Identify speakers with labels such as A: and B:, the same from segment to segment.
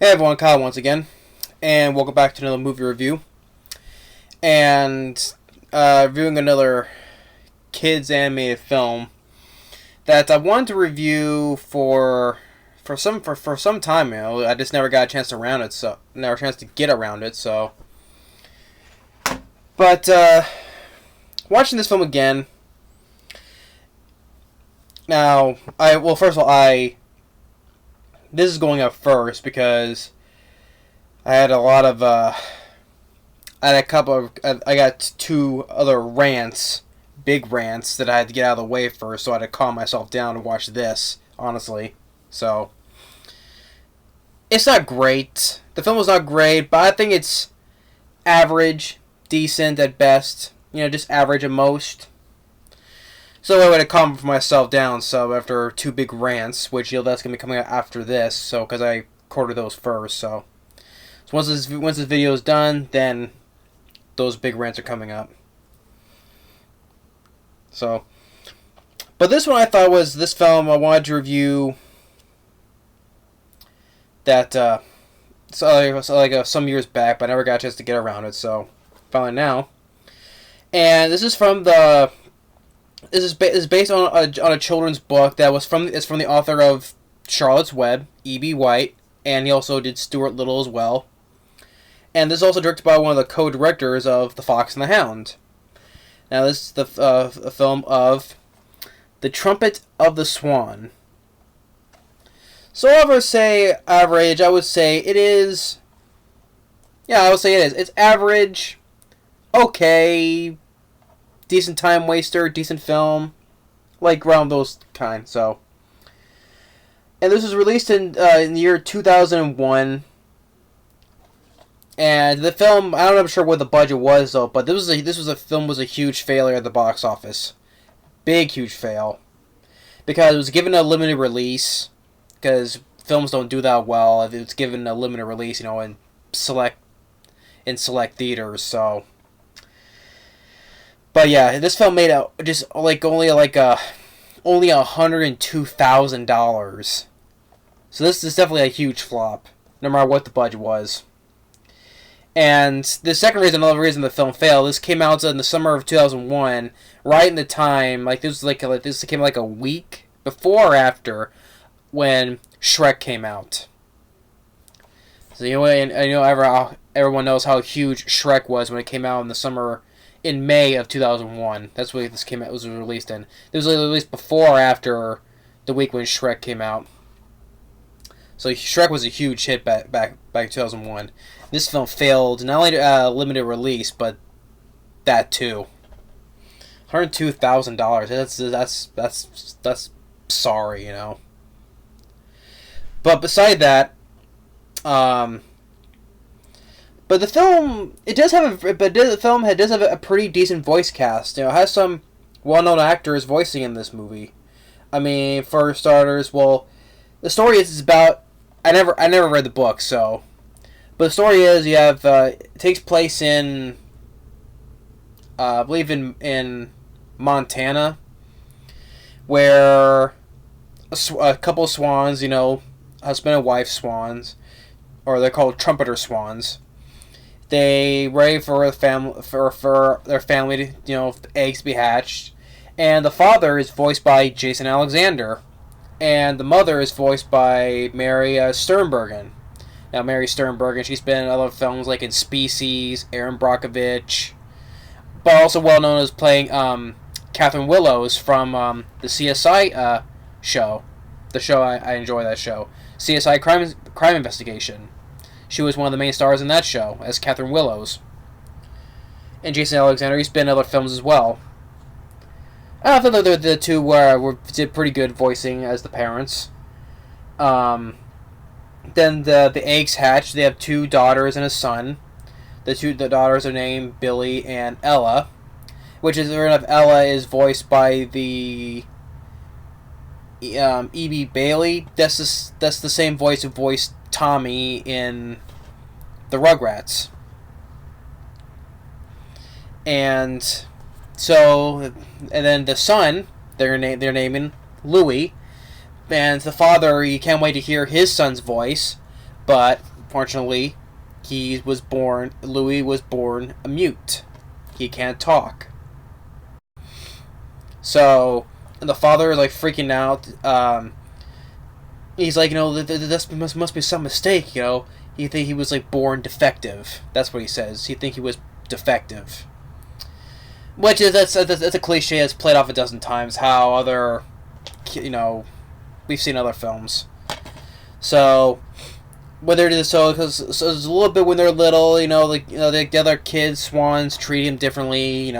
A: Hey everyone, Kyle once again, and welcome back to another movie review. And reviewing another kids animated film that I wanted to review for some time. I just never got a chance to get around it. But watching this film again now, first of all, this is going up first because I had I got two other big rants that I had to get out of the way first, so I had to calm myself down to watch this, honestly. So, it's not great. The film was not great, but I think it's average, decent at best, just average at most. So I would have calmed myself down. So after two big rants, which that's gonna be coming out after this, so because I recorded those first, so once this video is done, then those big rants are coming up. So, but this one I thought was this film I wanted to review. That some years back, but I never got a chance to get around it. So finally now, and this is from the. This is based on a children's book that was from the author of Charlotte's Web, E.B. White, and he also did Stuart Little as well. And this is also directed by one of the co-directors of The Fox and the Hound. Now this is the film of The Trumpet of the Swan. So I would say average. I would say it is. Yeah, I would say it is. It's average. Okay. Decent time waster, decent film, like around those kind. So, and this was released in the year 2001. And the film, I'm not sure what the budget was though, but this was a huge failure at the box office, big huge fail, because it was given a limited release, because films don't do that well if it's given a limited release, in select theaters. So. But yeah, this film made out just only $102,000. So this is definitely a huge flop, no matter what the budget was. And the second reason, another reason the film failed, this came out in the summer of 2001, right in the time this came like a week before or after when Shrek came out. So everyone knows how huge Shrek was when it came out in May of 2001. That's when this was released in. It was released before or after the week when Shrek came out. So Shrek was a huge hit back in 2001. This film failed not only limited release, but that too. $102,000. That's sorry, But beside that, But the film does have a pretty decent voice cast. It has some well-known actors voicing in this movie. I mean, for starters, the story is about. I never read the book, but the story is it takes place in, I believe in Montana, where a couple of swans, husband and wife swans, or they're called trumpeter swans. They ready for their family to eggs to be hatched, and the father is voiced by Jason Alexander, and the mother is voiced by Mary Steenburgen. Now Mary Steenburgen, she's been in other films like in Species, Aaron Brockovich, but also well known as playing Catherine Willows from the CSI show. The show I enjoy that show, CSI Crime Investigation. She was one of the main stars in that show as Catherine Willows. And Jason Alexander, he's been in other films as well. I thought the two did pretty good voicing as the parents. Then the eggs hatched. They have two daughters and a son. The daughters are named Billy and Ella, which is enough. Ella is voiced by the E.B. Bailey. That's the same voice who voiced Tommy in the Rugrats. And then the son, they're naming Louis, and the father, you can't wait to hear his son's voice, but unfortunately, Louis was born a mute. He can't talk. So, and the father is like freaking out. He's like, this must be some mistake, He think he was like born defective. That's what he says. He think he was defective. Which is that's a cliche that's played off a dozen times. How other, we've seen other films. So whether it is so it's a little bit when they're little, the other kids, swans, treat him differently,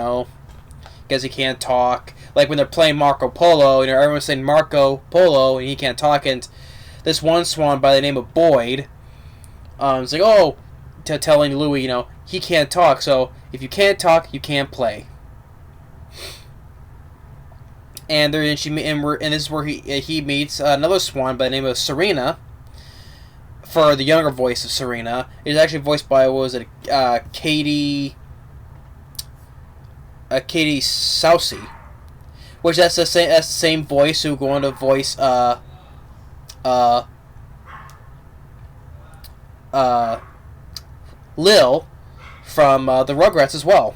A: because he can't talk. Like when they're playing Marco Polo, everyone's saying Marco Polo and he can't talk, and this one swan by the name of Boyd, it's like, telling Louis, he can't talk. So if you can't talk, you can't play. And this is where he meets another swan by the name of Serena. For the younger voice of Serena, it's actually voiced by Katie Sousey, which that's the same voice who going to voice Lil from the Rugrats as well.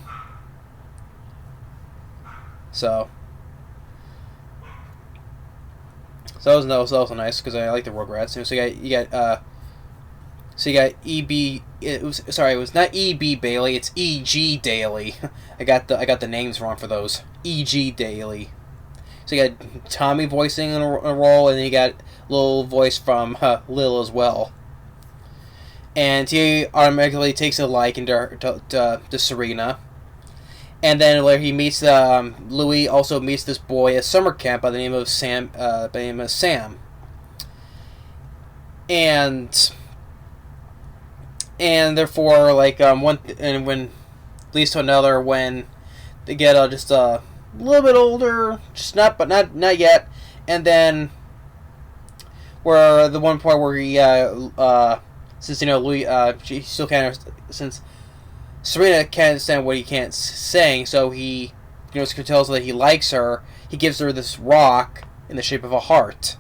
A: So that was also nice because I like the Rugrats. So you got E.B. It was not E.B. Bailey. It's E.G. Daly. I got the names wrong for those. E.G. Daly. So you got Tommy voicing in a role, and then you got Lil voice from Lil as well. And he automatically takes a liking to Serena. And then where he meets Louis also meets this boy at summer camp by the name of Sam. And therefore, when leads to another when they get just a little bit older, just not yet, and then where the one point where he since Louis she still can't, since Serena can't understand what he can't sing, so he tells her that he likes her. He gives her this rock in the shape of a heart.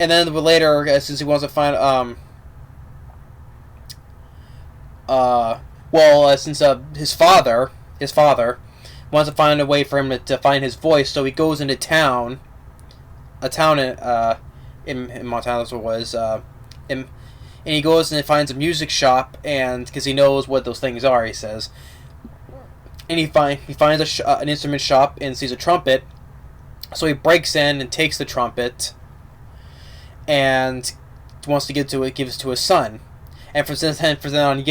A: And then later, since he wants to find, since his father wants to find a way for him to find his voice, so he goes into town, in Montana, that's what it was, and he goes and finds a music shop, and because he knows what those things are, he says, and he finds an instrument shop and sees a trumpet, so he breaks in and takes the trumpet. And wants to gives it to his son, and from then on,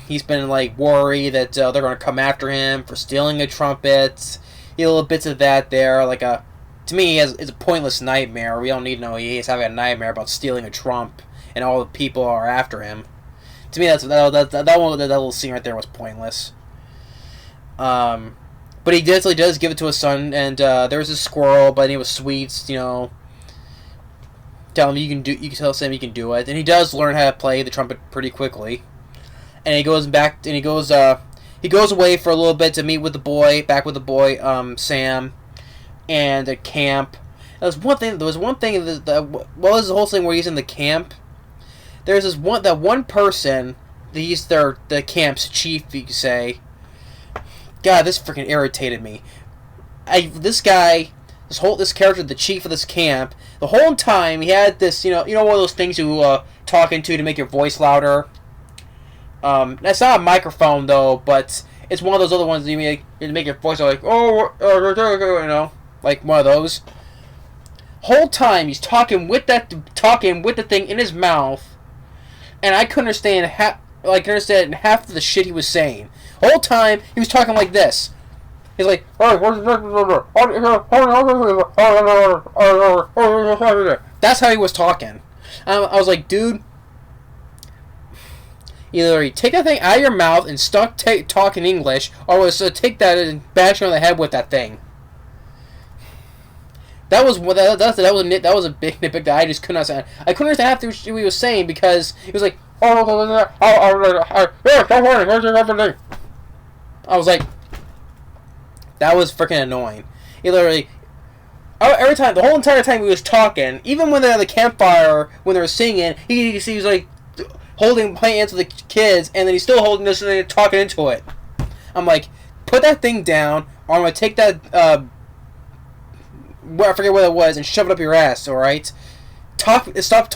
A: he's been worried that they're going to come after him for stealing a trumpet. You know, little bits of that there, to me, it's a pointless nightmare. We don't need to know he's having a nightmare about stealing a trump, and all the people are after him. To me, that little scene right there was pointless. But he definitely does give it to his son, and there's a squirrel by the name of Sweets, tell him you can tell Sam you can do it, and he does learn how to play the trumpet pretty quickly. And he goes away for a little bit to meet with the boy, Sam, and at camp. There was one thing this is the whole thing where he's in the camp. There's that one person, he's the camp's chief, you could say. God, this freaking irritated me. This character, the chief of this camp, the whole time he had this, one of those things you talk into to make your voice louder. That's not a microphone though, but it's one of those other ones that you make your voice like like one of those. Whole time he's talking with the thing in his mouth, and I couldn't understand half of the shit he was saying. Whole time he was talking like this. He's like, that's how he was talking. I was like, dude, either you take that thing out of your mouth and talk in English, or take that and bash you on the head with that thing. That was a big nitpick that I just couldn't understand. I couldn't understand half what he was saying because he was like, I was like, that was freaking annoying. He literally, every time, the whole entire time he was talking, even when they're at the campfire, when they were singing, he was like playing hands with the kids, and then he's still holding this and talking into it. I'm like, put that thing down, or I'm gonna take that, I forget what it was, and shove it up your ass. All right, stop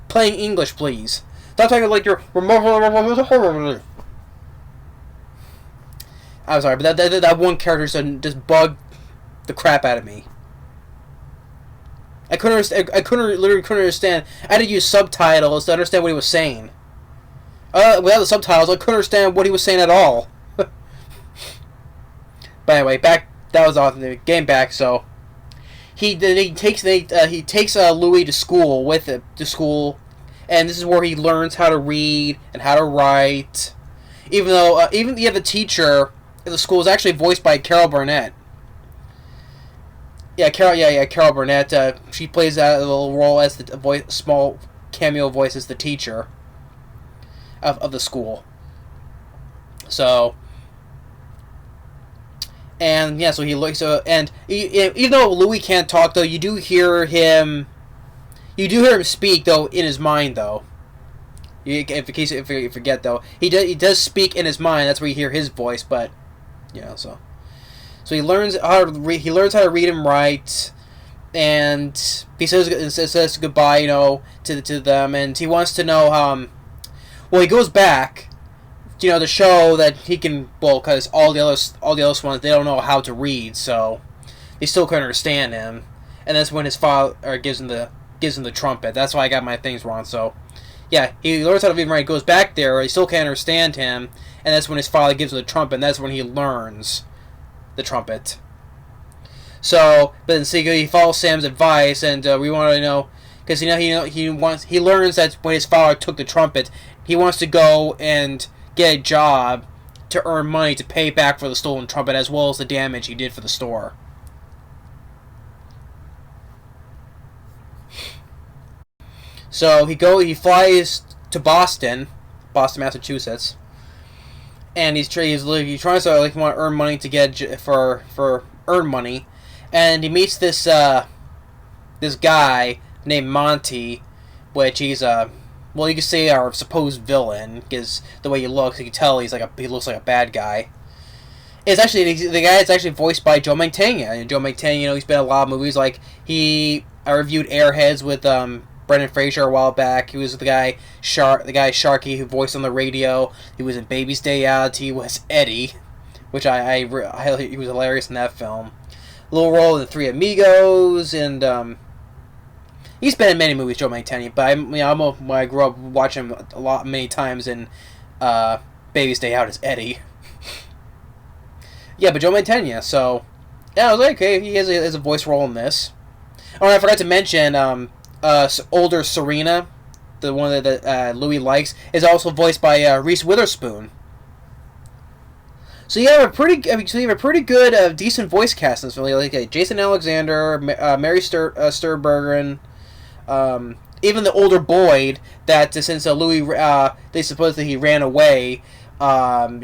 A: playing English, please. Stop talking like you're. I'm sorry, but that one character just bugged the crap out of me. I literally couldn't understand. I had to use subtitles to understand what he was saying. Without the subtitles, I couldn't understand what he was saying at all. But anyway, back. That was off the game back. So he takes Louis to school and this is where he learns how to read and how to write. Even though the teacher at the school is actually voiced by Carol Burnett. Carol Burnett. She plays that little role as the small cameo voice as the teacher of the school. So, and yeah, even though Louis can't talk, though, you do hear him speak, though, in his mind, though. If you forget, though, he does speak in his mind. That's where you hear his voice, but so he learns how to read and write, and he says goodbye, to them, and he wants to know he goes back, to show that he can, because all the other swans, they don't know how to read, so they still couldn't understand him, and that's when his father gives him the trumpet. That's why I got my things wrong. So yeah, he learns how to read and write. He goes back there, he still can't understand him, and that's when his father gives him the trumpet, and that's when he learns the trumpet. So, but then he follows Sam's advice, and we want to know, because he learns that when his father took the trumpet, he wants to go and get a job to earn money to pay back for the stolen trumpet, as well as the damage he did for the store. So he flies to Boston, Massachusetts, and he's trying to want to earn money to get for earn money, and he meets this guy named Monty, which he's you could say our supposed villain, because the way he looks, you can tell he looks like a bad guy. The guy is actually voiced by Joe Mantegna. And Joe Mantegna, he's been in a lot of movies. Like I reviewed Airheads with Brendan Fraser a while back. He was the guy Sharky who voiced on the radio. He was in Baby's Day Out. He was Eddie, which he was hilarious in that film. Little role in The Three Amigos, and he's been in many movies, Joe Mantegna. But I grew up watching him many times in Baby's Day Out as Eddie. Yeah, but Joe Mantegna. So yeah, I was like, okay, he has a voice role in this. Oh, and I forgot to mention older Serena, the one that Louis likes, is also voiced by Reese Witherspoon. So you have a pretty good, decent voice cast in this film. Like Jason Alexander, Mary Steenburgen, even the older Boyd. That since Louis, they suppose that he ran away. Serena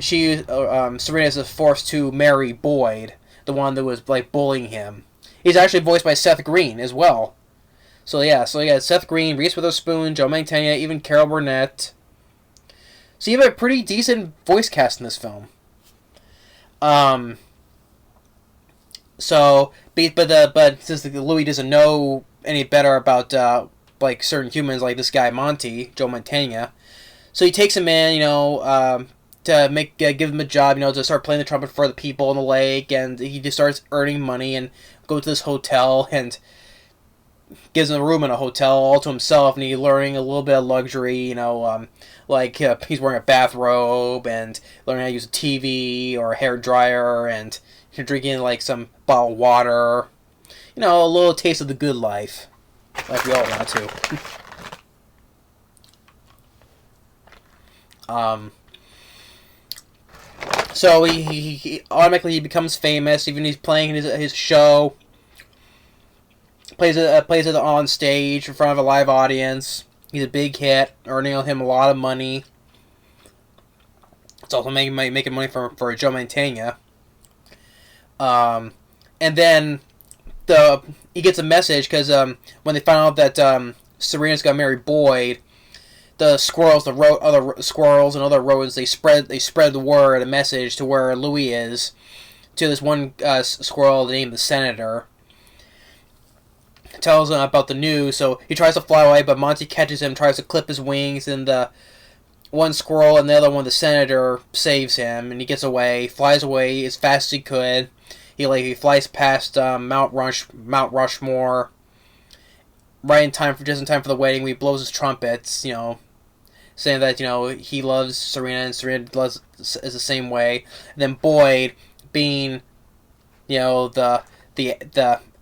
A: is forced to marry Boyd, the one that was bullying him. He's actually voiced by Seth Green as well. So yeah, Seth Green, Reese Witherspoon, Joe Mantegna, even Carol Burnett. So you have a pretty decent voice cast in this film. But since Louis doesn't know any better about certain humans like this guy Monty, Joe Mantegna, so he takes him in, to give him a job, to start playing the trumpet for the people on the lake, and he just starts earning money and goes to this hotel and gives him a room in a hotel all to himself, and he's learning a little bit of luxury, he's wearing a bathrobe and learning how to use a TV or a hair dryer, and drinking some bottled water, a little taste of the good life, like we all want to. So he automatically becomes famous. Even he's playing his show. Plays it on stage in front of a live audience. He's a big hit, earning him a lot of money. It's also making money for Joe Mantegna. And then he gets a message because when they find out that Serena's gonna marry Boyd, the squirrels, other squirrels and other rodents, they spread the word, a message to where Louis is, to this one squirrel named the Senator. Tells him about the news, so he tries to fly away, but Monty catches him, tries to clip his wings, and the one squirrel and the other one, the Senator, saves him, and he gets away, flies away as fast as he could. He flies past Mount Rushmore, just in time for the wedding. He blows his trumpets, saying that he loves Serena and Serena is the same way. And then Boyd, being the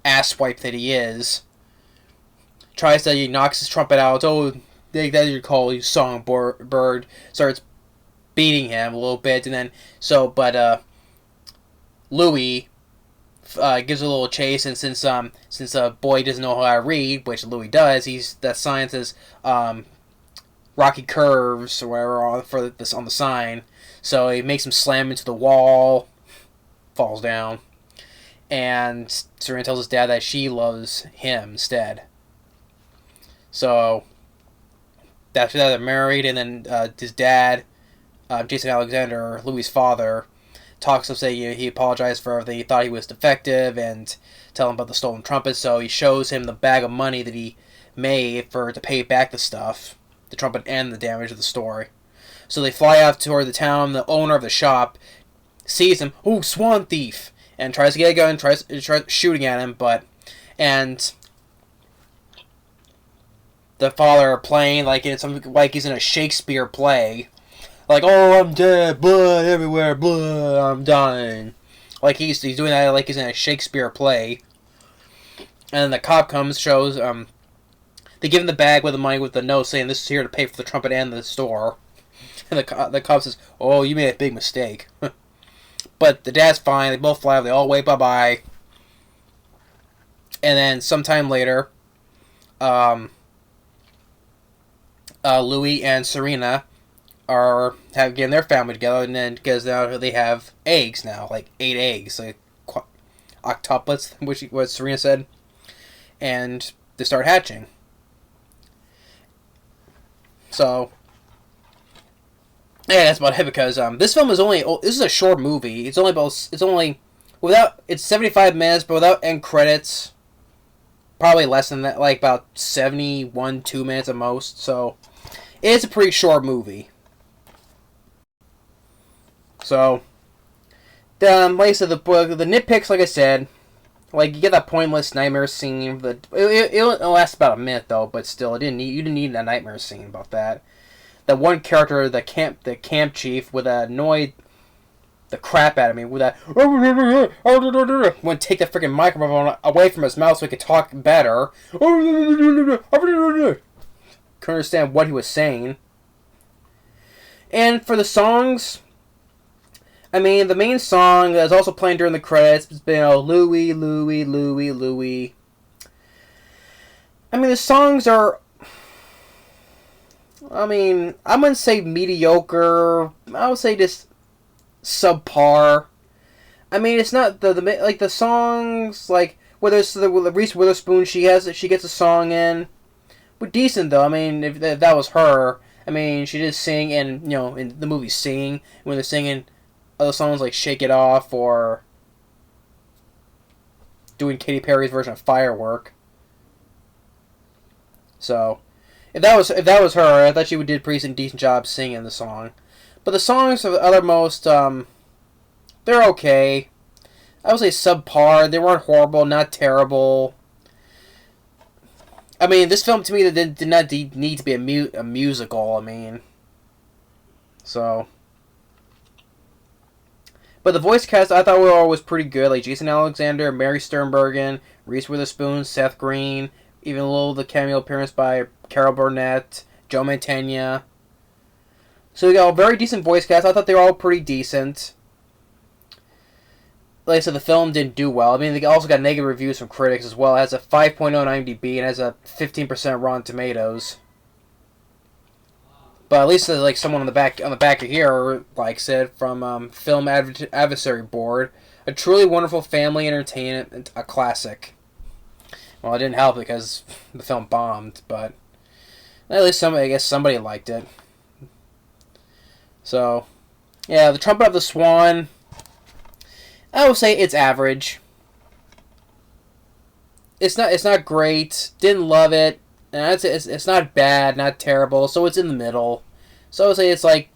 A: asswipe that he is, he knocks his trumpet out. Oh, that you call you songbird. Starts beating him a little bit, and then Louis gives a little chase, and since Boyd doesn't know how to read, which Louis does, that sign says rocky curves or whatever on the sign. So he makes him slam into the wall, falls down, and Serena tells his dad that she loves him instead. So after that, they're married, and then his dad, Jason Alexander, Louis' father, talks to say he apologized for everything. He thought he was defective, and tell him about the stolen trumpet. So he shows him the bag of money that he made to pay back the stuff, the trumpet and the damage of the store. So they fly out toward the town. The owner of the shop sees him. Oh, Swan thief! And tries to get a gun, tries shooting at him, and the father playing like he's in a Shakespeare play, like, oh, I'm dead, blood everywhere, blood, I'm dying, like he's doing that like he's in a Shakespeare play. And then the cop comes, shows they give him the bag with the money with the note saying this is here to pay for the trumpet and the store. And the cop says, oh, you made a big mistake. But the dad's fine. They both fly. They all wave bye-bye. And then sometime later, Louis and Serena are getting their family together, and then because now they have eggs now, like 8 eggs, like octuplets, which what Serena said, and they start hatching. So yeah, that's about it, because this film is this is a short movie. It's 75 minutes, but without end credits, probably less than that, like about 71, 2 minutes at most. So it's a pretty short movie. So like I said, the nitpicks, like I said, like you get that pointless nightmare scene. It lasts about a minute though, but still, you didn't need a nightmare scene about that. That one character, the camp chief, would annoy the crap out of me with that. Want to take that freaking microphone away from his mouth so he could talk better. Couldn't understand what he was saying. And for the songs, I mean, the main song is also playing during the credits. It's been Louie, Louie, Louie, Louie. I mean, the songs are, I mean, I wouldn't say mediocre. I would say just subpar. I mean, it's not the songs, like whether it's the Reese Witherspoon, she gets a song in, but decent though. I mean, if that was her, I mean, she did sing, and in the movie Sing, when they're singing other songs like Shake It Off or doing Katy Perry's version of Firework. So if that was her, I thought she did a pretty decent job singing the song. But the songs are the othermost, they're okay. I would say subpar. They weren't horrible, not terrible. I mean, this film to me did not need to be a musical. I mean, so. But the voice cast I thought was pretty good. Like Jason Alexander, Mary Steenburgen, Reese Witherspoon, Seth Green, even a little the cameo appearance by Carol Burnett, Joe Mantegna. So we got a very decent voice cast. I thought they were all pretty decent. Like I said, the film didn't do well. I mean, they also got negative reviews from critics as well. It has a 5.0 on IMDb and has a 15% Rotten Tomatoes. But at least like someone on the back of here, like said from Film Advisory Board, a truly wonderful family entertainment, a classic. Well, it didn't help because the film bombed, but at least I guess somebody liked it. So, yeah, the Trumpet of the Swan, I would say it's average. It's not great. Didn't love it. And it's not bad, not terrible. So it's in the middle. So I would say it's like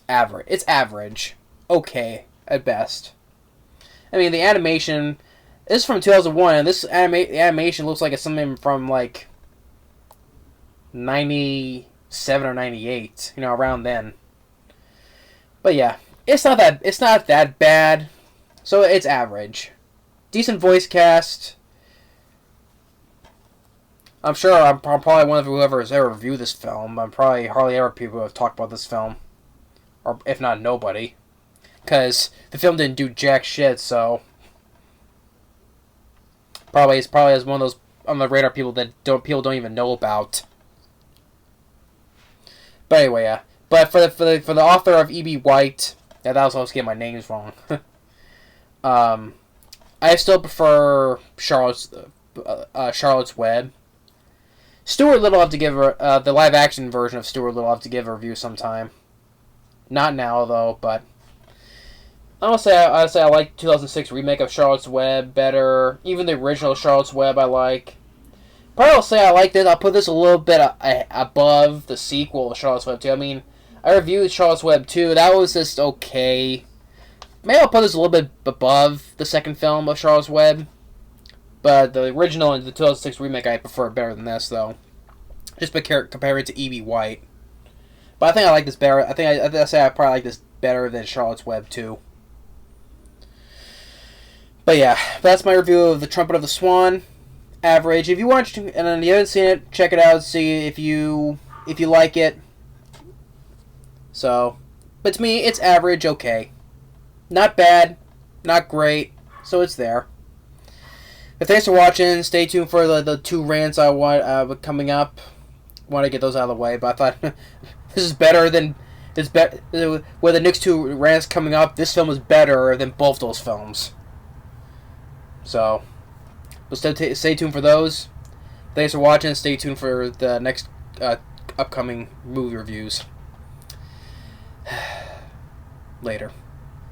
A: average. It's average. Okay, at best. I mean, the animation, this is from 2001, and the animation looks like it's something from like 97 or 98, around then. But yeah, it's not that bad. So it's average. Decent voice cast. I'm sure I'm probably one of whoever has ever reviewed this film. I'm probably hardly ever people who have talked about this film, or if not nobody, because the film didn't do jack shit. So it's probably as one of those on the radar people don't even know about. But anyway, yeah. But for the author of E.B. White, yeah, that was always getting my names wrong. I still prefer Charlotte's Web. Stuart Little, I'll have to give her the live action version of Stuart Little. I'll have to give a review sometime. Not now though, but I'd say I like 2006 remake of Charlotte's Web better. Even the original Charlotte's Web I like. Probably I'll say I like this. I'll put this a little bit above the sequel of Charlotte's Web 2. I mean, I reviewed Charlotte's Web 2. That was just okay. Maybe I'll put this a little bit above the second film of Charlotte's Web. But the original and the 2006 remake I prefer better than this, though. Just compare it to E.B. White. But I think I like this better. I probably like this better than Charlotte's Web 2. But yeah, that's my review of The Trumpet of the Swan. Average. If you watched and then you haven't seen it, check it out. See if you like it. So, but to me, it's average. Okay, not bad, not great. So it's there. But thanks for watching. Stay tuned for the two rants I want coming up. Want to get those out of the way, but I thought this is better than with the next two rants coming up. This film is better than both those films. So, but stay tuned for those. Thanks for watching. Stay tuned for the next upcoming movie reviews. Later.